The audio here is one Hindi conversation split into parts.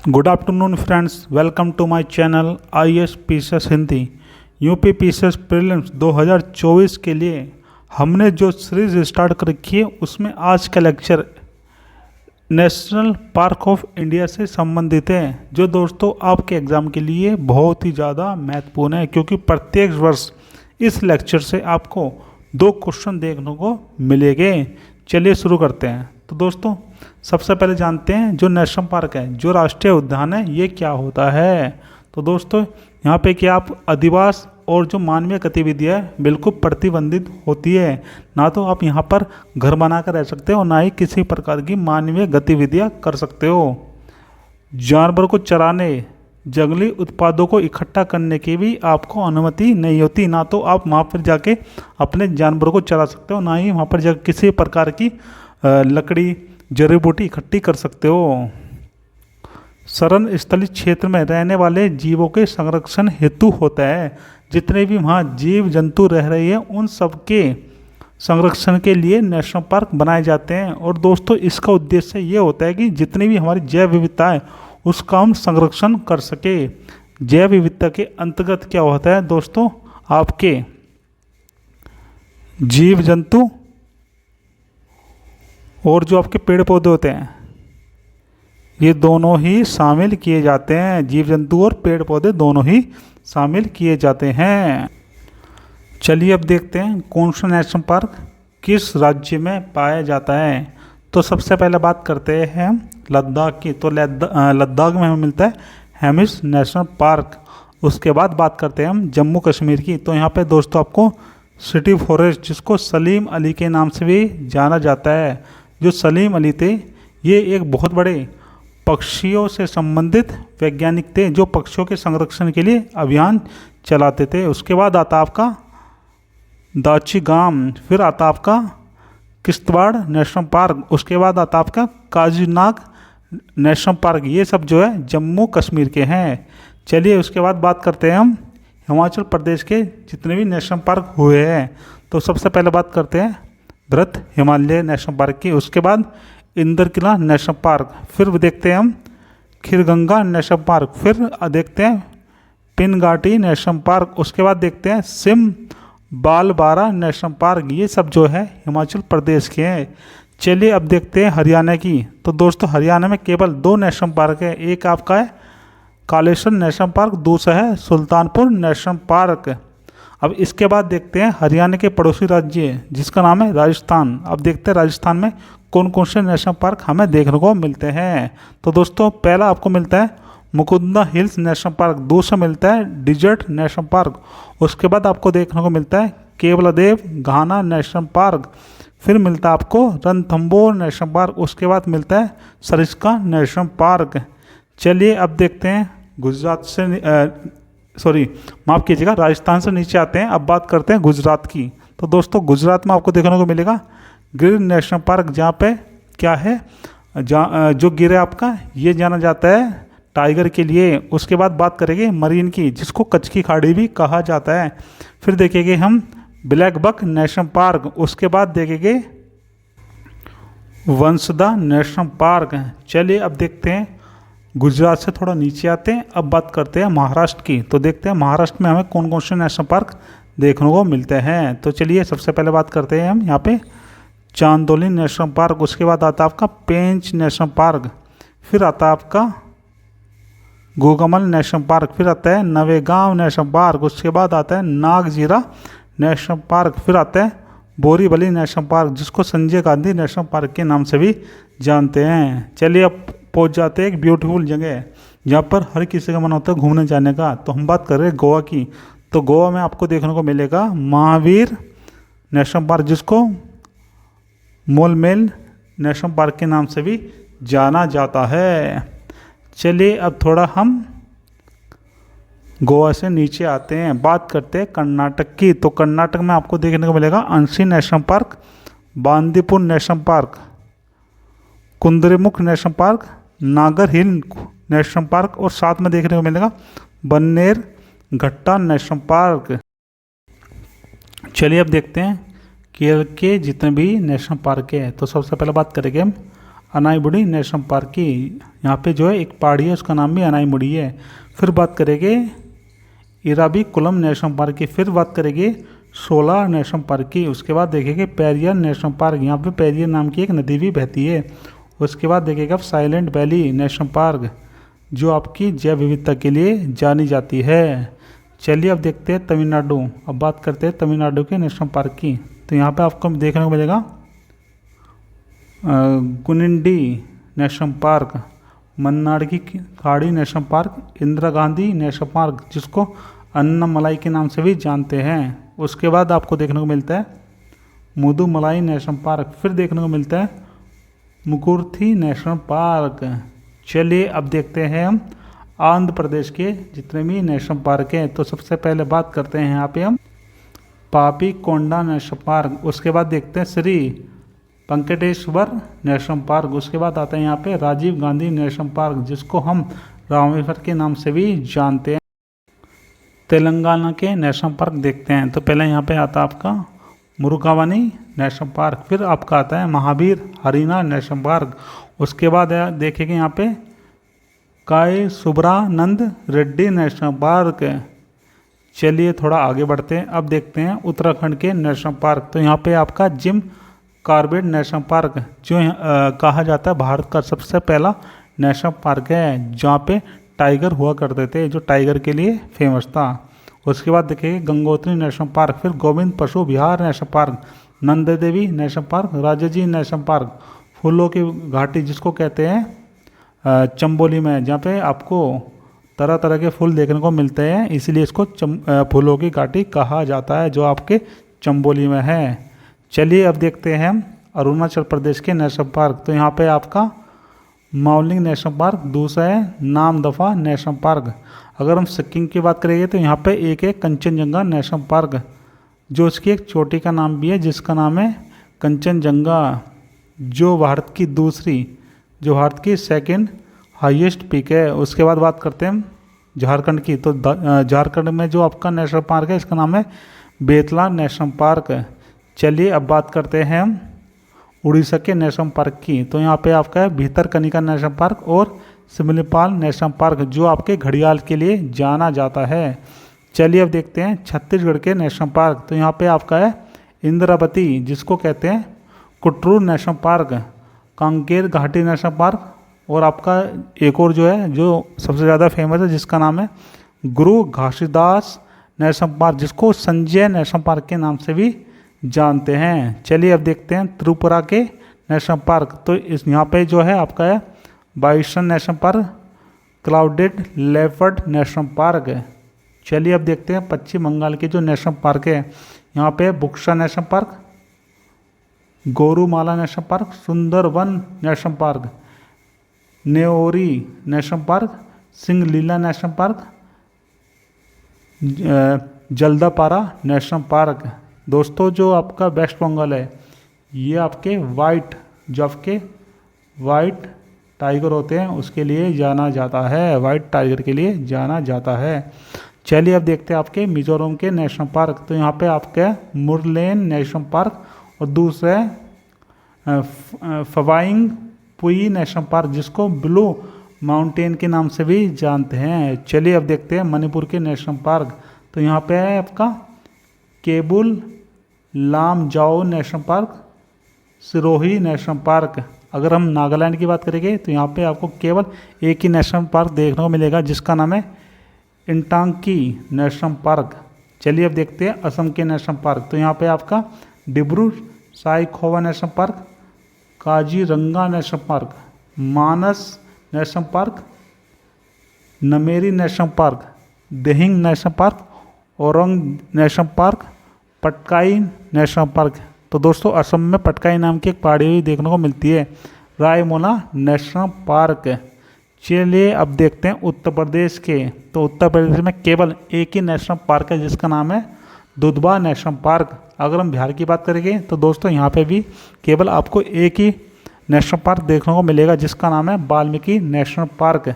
Good afternoon friends, welcome to my channel IAS PCS Hindi. UP PCS prelims 2024 के लिए हमने जो सीरीज स्टार्ट कर रखी है उसमें आज का lecture national park of India से संबंधित है, जो दोस्तों आपके एग्ज़ाम के लिए बहुत ही ज़्यादा महत्वपूर्ण है, क्योंकि प्रत्येक वर्ष इस लेक्चर से आपको 2 क्वेश्चन देखने को मिलेंगे। चलिए शुरू करते हैं। तो दोस्तों सबसे पहले जानते हैं जो नेशनल पार्क है, जो राष्ट्रीय उद्यान है, ये क्या होता है। तो दोस्तों यहाँ पे क्या आप अधिवास और जो मानवीय गतिविधियाँ है बिल्कुल प्रतिबंधित होती है। ना तो आप यहाँ पर घर बना कर रह सकते हो, ना ही किसी प्रकार की मानवीय गतिविधियाँ कर सकते हो। जानवर को चराने, जंगली उत्पादों को इकट्ठा करने की भी आपको अनुमति नहीं होती। ना तो आप वहाँ पर जाके अपने जानवरों को चरा सकते हो, ना ही वहाँ पर जाकर किसी प्रकार की लकड़ी जड़ी बूटी इकट्ठी कर सकते हो। शरण स्थली क्षेत्र में रहने वाले जीवों के संरक्षण हेतु होता है। जितने भी वहाँ जीव जंतु रह रहे हैं उन सब के संरक्षण के लिए नेशनल पार्क बनाए जाते हैं। और दोस्तों इसका उद्देश्य ये होता है कि जितनी भी हमारी जैव विविधता है उसका हम संरक्षण कर सके। जैव विविधता के अंतर्गत क्या होता है दोस्तों, आपके जीव जंतु और जो आपके पेड़ पौधे होते हैं ये दोनों ही शामिल किए जाते हैं। जीव जंतु और पेड़ पौधे दोनों ही शामिल किए जाते हैं। चलिए अब देखते हैं कौन सा नेशनल पार्क किस राज्य में पाया जाता है। तो सबसे पहले बात करते हैं लद्दाख की। तो लद्दाख में हमें मिलता है हेमिस नेशनल पार्क। उसके बाद बात करते हैं हम जम्मू कश्मीर की। तो यहाँ पे दोस्तों आपको सिटी फॉरेस्ट, जिसको सलीम अली के नाम से भी जाना जाता है, जो सलीम अली थे ये एक बहुत बड़े पक्षियों से संबंधित वैज्ञानिक थे, जो पक्षियों के संरक्षण के लिए अभियान चलाते थे। उसके बाद आता आपका दाची-गाम, फिर आता आपका किश्तवाड़ नेशनल पार्क, उसके बाद आता आपका काजीनाग नेशनल पार्क। ये सब जो है जम्मू कश्मीर के हैं। चलिए उसके बाद बात करते हैं हम हिमाचल प्रदेश के जितने भी नेशनल पार्क हुए हैं। तो सबसे पहले बात करते हैं भरत हिमालय नेशनल पार्क की। उसके बाद इंद्रकिला नेशनल पार्क, फिर देखते हैं हम खीरगंगा नेशनल पार्क, फिर देखते हैं पिनगाटी नेशनल पार्क, उसके बाद देखते हैं सिम बालबारा नेशनल पार्क। ये सब जो है हिमाचल प्रदेश के हैं। चलिए अब देखते हैं हरियाणा की। तो दोस्तों हरियाणा में केवल 2 नेशनल पार्क है। एक आपका है कालेश्वर नेशनल पार्क, दूसरा है सुल्तानपुर नेशनल पार्क। अब इसके बाद देखते हैं हरियाणा के पड़ोसी राज्य जिसका नाम है राजस्थान। अब देखते हैं राजस्थान में कौन कौन से नेशनल पार्क हमें देखने को मिलते हैं। तो दोस्तों पहला आपको मिलता है मुकुंदा हिल्स नेशनल पार्क, दूसरा मिलता है डिजर्ट नेशनल पार्क, उसके बाद आपको देखने को मिलता है केवलादेव घाना नेशनल पार्क, फिर मिलता है आपको रणथंभौर नेशनल पार्क, उसके बाद मिलता है सरिस्का नेशनल पार्क। चलिए अब देखते हैं गुजरात से माफ़ कीजिएगा, राजस्थान से नीचे आते हैं। अब बात करते हैं गुजरात की। तो दोस्तों गुजरात में आपको देखने को मिलेगा गिर नेशनल पार्क, जहाँ पे क्या है, जो गिर है आपका ये जाना जाता है टाइगर के लिए। उसके बाद बात करेंगे मरीन की, जिसको कच्छ की खाड़ी भी कहा जाता है। फिर देखेंगे हम ब्लैक बक नेशनल पार्क, उसके बाद देखेंगे वंशदा नेशनल पार्क। चलिए अब देखते हैं गुजरात से थोड़ा नीचे आते हैं। अब बात करते हैं महाराष्ट्र की। तो देखते हैं महाराष्ट्र में हमें कौन कौन से नेशनल पार्क देखने को मिलते हैं। तो चलिए सबसे पहले बात करते हैं हम यहाँ पे चांदोली नेशनल पार्क, उसके बाद आता है आपका पेंच नेशनल पार्क, फिर आता है आपका गोगमल नेशनल पार्क, फिर आता है नवेगांव नेशनल पार्क, उसके बाद आता है नागजीरा नेशनल पार्क, फिर आता है बोरीवली नेशनल पार्क, जिसको संजय गांधी नेशनल पार्क के नाम से भी जानते हैं। चलिए अब पहुंच जाते हैं एक ब्यूटीफुल जगह जहाँ पर हर किसी का मन होता है घूमने जाने का। तो हम बात कर रहे हैं गोवा की। तो गोवा में आपको देखने को मिलेगा महावीर नेशनल पार्क, जिसको मोलमेल नेशनल पार्क के नाम से भी जाना जाता है। चलिए अब थोड़ा हम गोवा से नीचे आते हैं, बात करते हैं कर्नाटक की। तो कर्नाटक में आपको देखने को मिलेगा Anshi national park, Bandipur national park, Kudremukh national park, Nagarhole national park, और साथ में देखने को मिलेगा बन्नेर घट्टा नेशनल पार्क। चलिए अब देखते हैं केरल के जितने भी नेशनल पार्क है। तो सबसे पहले बात करेंगे हम अनाईमुड़ी नेशनल पार्क की। यहाँ पे जो है एक पहाड़ी है उसका नाम भी अनाईमुड़ी है। फिर बात करेंगे इराविकुलम नेशनल पार्क की। फिर बात करेंगे शोला नेशनल पार्क की। उसके बाद देखेंगे पेरियार नेशनल पार्क, यहाँ पे पेरियार नाम की एक नदी भी बहती है। उसके बाद देखिएगा साइलेंट वैली नेशनल पार्क जो आपकी जैव विविधता के लिए जानी जाती है। चलिए अब देखते हैं तमिलनाडु। अब बात करते हैं तमिलनाडु के नेशनल पार्क की। तो यहाँ पे आपको देखने को मिलेगा गुनिंडी नेशनल पार्क, मन्नाड की खाड़ी national park, Indira Gandhi national park जिसको अन्नमलाई के नाम से भी जानते हैं। उसके बाद आपको देखने को मिलता है मुदुमलाई नेशनल पार्क। फिर देखने को मिलता है मुकुर्थी नेशनल पार्क। चलिए अब देखते हैं हम आंध्र प्रदेश के जितने भी नेशनल पार्क हैं। तो सबसे पहले बात करते हैं यहाँ पे हम पापी कोंडा नेशनल पार्क। उसके बाद देखते हैं श्री वेंकटेश्वर नेशनल पार्क। उसके बाद आता है यहाँ पे राजीव गांधी नेशनल पार्क जिसको हम रामेश्वर के नाम से भी जानते हैं। तेलंगाना के नेशनल पार्क देखते हैं। तो पहले यहाँ पे आता है आपका मुरुगावनी नेशनल पार्क। फिर आपका आता है महावीर हरिना नेशनल पार्क। उसके बाद देखेंगे यहाँ पे काय सुब्रानंद रेड्डी नेशनल पार्क। चलिए थोड़ा आगे बढ़ते हैं। अब देखते हैं उत्तराखंड के नेशनल पार्क। तो यहाँ पे आपका जिम कॉर्बेट नेशनल पार्क जो कहा जाता है भारत का सबसे पहला नेशनल पार्क है जहाँ पे टाइगर हुआ करते थे, जो टाइगर के लिए फेमस था। उसके बाद देखिए गंगोत्री नेशनल पार्क, फिर Govind Pashu Vihar national park, Nanda Devi national park, Rajaji national park, फूलों की घाटी जिसको कहते हैं चंबोली में, जहाँ पे आपको तरह तरह के फूल देखने को मिलते हैं, इसलिए इसको फूलों की घाटी कहा जाता है जो आपके चंबोली में है। चलिए अब देखते हैं हम अरुणाचल प्रदेश के नेशनल पार्क। तो यहाँ पे आपका माउलिंग नेशनल पार्क, दूसरा है नामदफा नेशनल पार्क। अगर हम सिक्किम की बात करेंगे तो यहाँ पे एक है कंचनजंगा नेशनल पार्क जो उसकी एक चोटी का नाम भी है जिसका नाम है कंचनजंगा, जो भारत की सेकंड हाईएस्ट पीक है। उसके बाद बात करते हैं हम झारखंड की। तो झारखंड में जो आपका नेशनल पार्क है इसका नाम है बेतला नेशनल पार्क। चलिए अब बात करते हैं हम उड़ीसा के नेशनल पार्क की। तो यहाँ पे आपका है भीतरकनिका नेशनल पार्क और सिमलीपाल नेशनल पार्क जो आपके घड़ियाल के लिए जाना जाता है। चलिए अब देखते हैं छत्तीसगढ़ के नेशनल पार्क। तो यहाँ पे आपका है इंद्रावती जिसको कहते हैं कुटरू नेशनल पार्क, कांकेर घाटी नेशनल पार्क, और आपका एक और जो है जो सबसे ज़्यादा फेमस है जिसका नाम है गुरु घासीदास नेशनल पार्क जिसको संजय नेशनल पार्क के नाम से भी जानते हैं। चलिए अब देखते हैं त्रिपुरा के नेशनल पार्क। तो इस यहाँ पे जो है आपका है bison national park, clouded leopard national park. चलिए अब देखते हैं पश्चिम बंगाल के जो नेशनल पार्क है। यहाँ पे Buxa national park, Gorumara national park, Sundarban national park, Neora national park, Singalila national park, Jaldapara national park. दोस्तों जो आपका वेस्ट बंगाल है ये आपके वाइट टाइगर होते हैं उसके लिए जाना जाता है, वाइट टाइगर के लिए जाना जाता है। चलिए अब देखते हैं आपके मिजोरम के नेशनल पार्क। तो यहाँ पे आपके मुरलेन नेशनल पार्क और दूसरा फवाइंग पुई नेशनल पार्क जिसको ब्लू माउंटेन के नाम से भी जानते हैं। चलिए अब देखते हैं मणिपुर के नेशनल पार्क। तो यहाँ पे है आपका Keibul Lamjao national park, Sirohi national park. अगर हम नागालैंड की बात करेंगे तो यहाँ पे आपको केवल एक ही नेशनल पार्क देखने को मिलेगा जिसका नाम है इंटांकी नेशनल पार्क। चलिए अब देखते हैं असम के नेशनल पार्क। तो यहाँ पे आपका Dibru Saikhowa national park, Kaziranga national park, Manas national park, Nameri national park, Dihing national park, Orang national park, Patkai national park. तो दोस्तों असम में पटकाई नाम की एक पहाड़ी भी देखने को मिलती है, रायमोना नेशनल पार्क। चलिए अब देखते हैं उत्तर प्रदेश के। तो उत्तर प्रदेश में केवल एक ही नेशनल पार्क है जिसका नाम है दुधवा नेशनल पार्क। अगर हम बिहार की बात करेंगे तो दोस्तों यहाँ पे भी केवल आपको एक ही नेशनल पार्क देखने को मिलेगा जिसका नाम है वाल्मीकि नेशनल पार्क।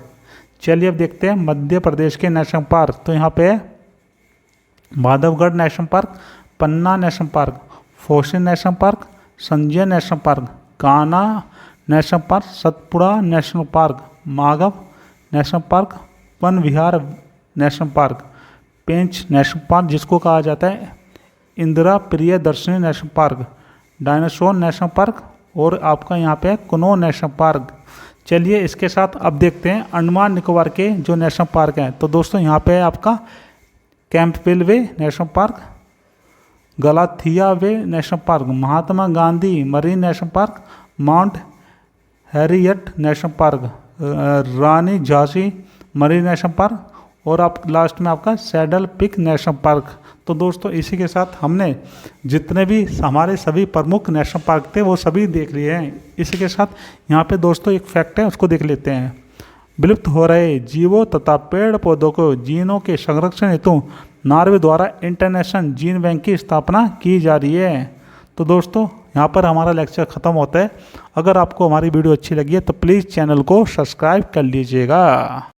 चलिए अब देखते हैं मध्य प्रदेश के नेशनल पार्क। तो यहाँ पे Madhavgarh national park, Panna national park, fossil national park, Sanjay national park, Kanha national park, Satpura national park, Madhav national park, Van Vihar national park, Pench national park जिसको कहा जाता है Indira Priyadarshini national park, dinosaur national park और आपका यहाँ पे कुनो नेशनल पार्क। चलिए इसके साथ अब देखते हैं अंडमान निकोबार के जो नेशनल पार्क हैं। तो दोस्तों यहाँ पे है आपका Campbell Bay national park, Galathea Bay national park, Mahatma Gandhi marine national park, Mount Harriet national park, Rani Jhansi marine national park और आप लास्ट में आपका सैडल पिक नेशनल पार्क। तो दोस्तों इसी के साथ हमने जितने भी हमारे सभी प्रमुख नेशनल पार्क थे वो सभी देख लिए हैं। इसी के साथ यहाँ पे दोस्तों एक फैक्ट है उसको देख लेते हैं। विलुप्त हो रहे जीवों तथा पेड़ पौधों को जीनों के संरक्षण हेतु नॉर्वे द्वारा इंटरनेशनल जीन बैंक की स्थापना की जा रही है। तो दोस्तों यहाँ पर हमारा लेक्चर ख़त्म होता है। अगर आपको हमारी वीडियो अच्छी लगी है तो प्लीज़ चैनल को सब्सक्राइब कर लीजिएगा।